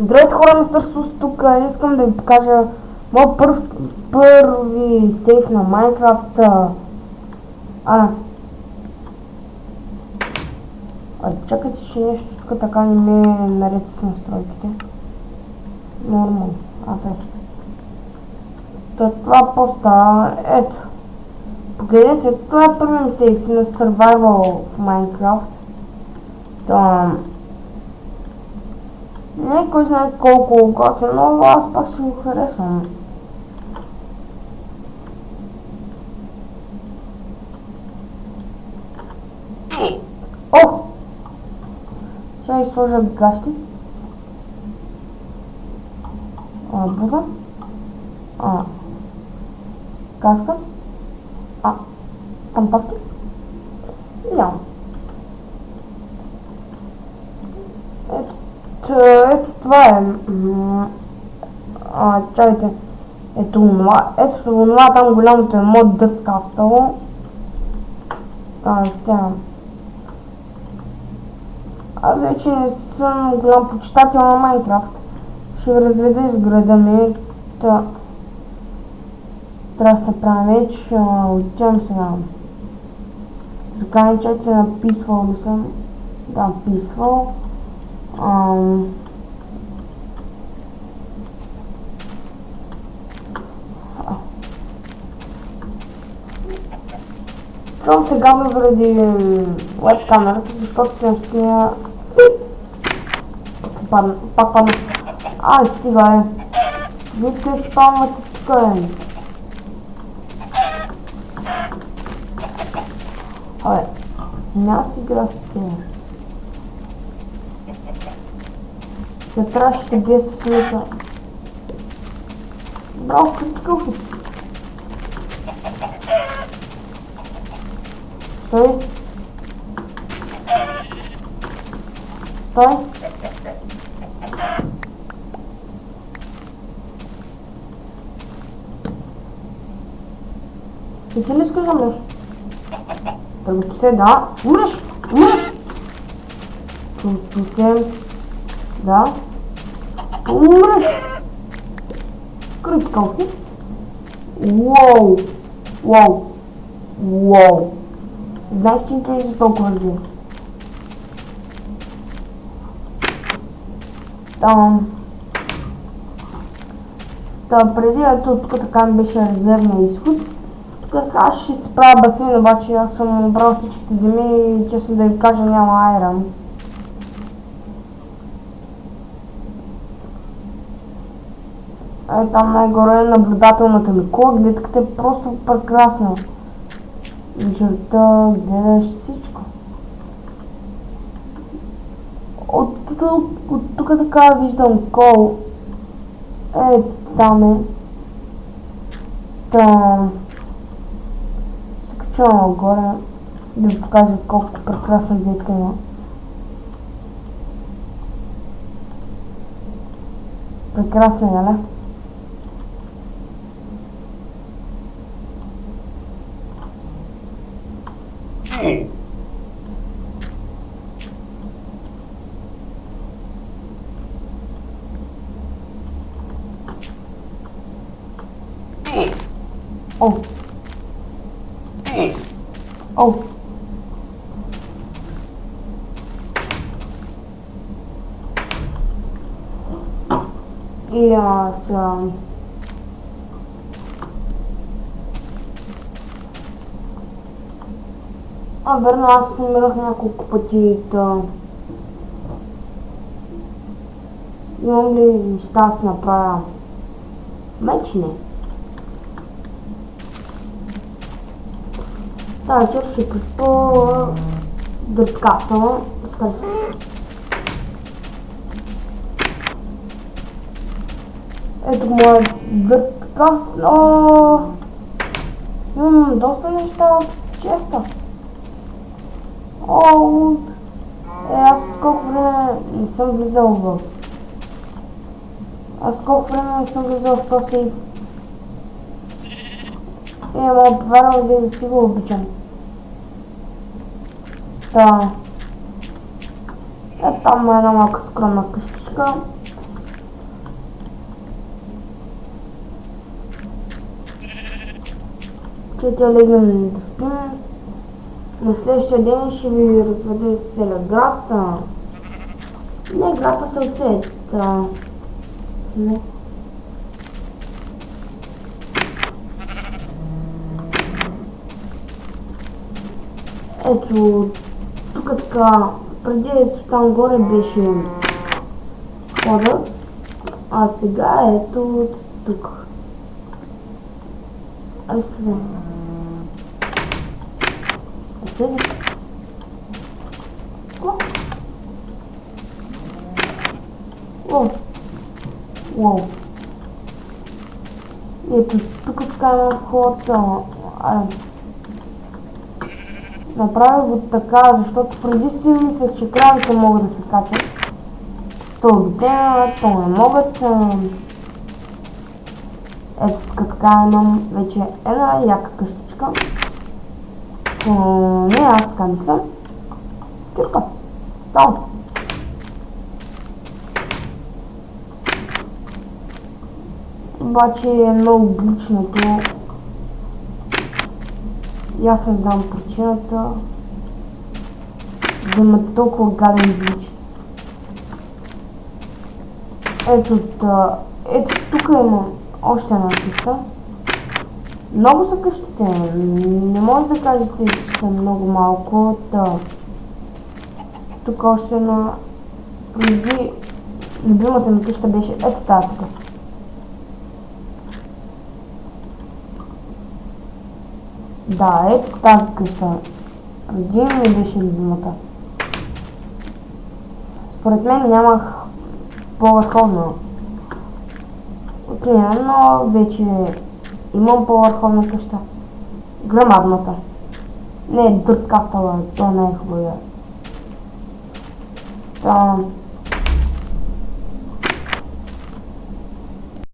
Здравейте хора, мистер Сус тук. Искам да ви покажа моят първи сейф на Майнкрафт. Чакайте, че нещо тук така не ме е наред с настройките. Нормално. Това поста, ето. Погледнете, това е първи ми сейф на Survival в Майнкрафт. Не кой знае колко готин, но аз пак си го харесвам. О! Сега изсложа гащи. Буда. Каска. Компакти. Ям. Ето това е. Чакайте. Ето това там голямото е мод Dirt Castle. Сега. Аз вече не съм голям почитател на Майнкрафт. Ще ви разведа из града ми. Трябва да се правим вече. Отивам сега. Заканим, чакайте на Peaceful ли съм. Да, Peaceful. Чувам се гадно заради веб-камерата, защото съм с нея... Пак падна. Стига Вие си спалвате тук няма си игра с тея. Се трябваше да бие с смисъл. Браво, критикал хит. Стой. И ти не искаш да мреш? Тръгвате се, да. Умреш! Тръгвате се. Да. Умреш! Критикал хит. Уау! Знаеш, че не тези толкова зле. Преди тук така ми беше резервния изход. Тук аз ще се правя басейн, обаче аз съм набрал всичките земи и честно да ви кажа няма айрон. Там най-горе е наблюдателната ми кола, гледката е просто прекрасна. Вечерта гледаш всичко. От тук така виждам кол. Там е. Се качвам нагоре да ви покажа колко прекрасна гледка има. Прекрасна е, нали? И верно, аз умирах няколко пъти. Имам ли неща да си направя? Меч не. Тази вечер ще преспа Dirt Castle. Скъде се. Ето моят Dirt Castle. Имам доста неща в честа. Аз от колко време не съм влизал в... в този сейф. Мога повярвам, за да си го обичам. Там е една малка скромна къщичка. че да легнем да спим. На следващия ден ще ви разведе с целия град. Не, града се оцелят. Ето, тук така, преди ето там горе беше входът, а сега ето тук. Ай се. Седи. Уау. Ето, тук така има вход. Направих го така, защото преди си мислех, че кравите могат да се качат. Стълбите, то не могат. Ето така имам вече една яка къщичка. Не, аз така мисля. Кирка. Стал. Обаче е много гличното. И аз не знам причината да имате толкова гаден глич. Ето тук има още една къща. Много са къщите, не може да кажете, че са много малко. Тук още една, преди любимата ми къща беше ето тази тук. Да, ето тази къща. Преди ми беше любимата. Според мен нямах по-върховна. Но вече имам по-върховна къща. Грамадната. Не, Dirt Castle, то не е хубава.